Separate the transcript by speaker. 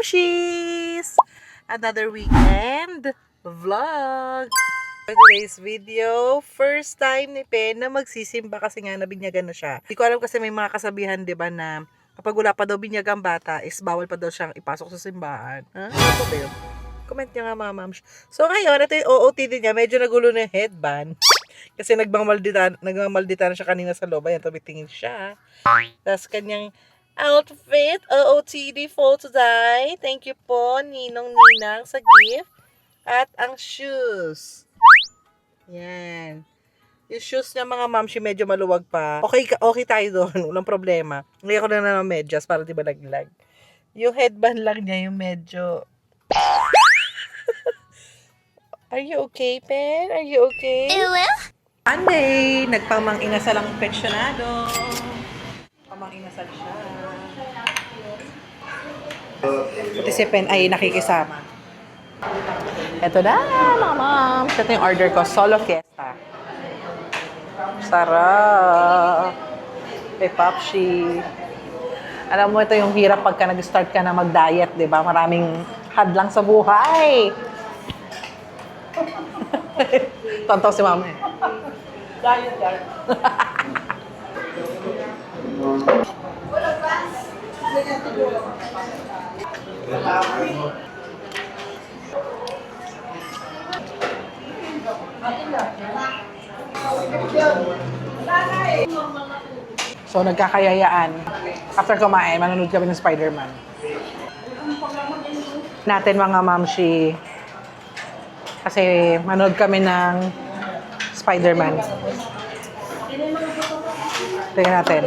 Speaker 1: Mamshies! Another weekend vlog. For today's video, first time ni Pen na magsisimba kasi nga nabinyagan na siya. Hindi ko alam kasi may mga kasabihan, di ba, na kapag wala pa daw binyagang bata, is bawal pa daw siyang ipasok sa simbahan. Ha? Ano ba yun? Comment niya nga mga mams. So ngayon, ito yung OOTD niya. Medyo nagulo na yung headband. Kasi nagmamaldita na siya kanina sa loob. Ayan, tumitingin siya. Tapos kanyang outfit, OOTD for today. Thank you po, Ninong Ninang, sa gift. At ang shoes. Yan. Yung shoes niya mga mamshi medyo maluwag pa. Okay tayo doon. Walang problema. Ngayon ko na ng medyas para di ba laglag. Yung headband lang niya yung medyo... Are you okay, Pen? Are you okay? Monday, nagpamang-inasal ang pensionado. Pamang-inasal siya. Buti si Pen ay nakikisama. Ito na, mga ma'am. Ito yung order ko, solo fiesta. Sarap. Kay Popshi. Alam mo, ito yung hirap pagka nag-start ka na mag-diet, di ba? Maraming hadlang sa buhay. Tontaw si mama eh. Diet yan. So, nagkakayayaan. After kumain, manonood kami ng Spider-Man. Natin mga mamshi. Kasi manood kami ng Spider-Man. Tingnan natin.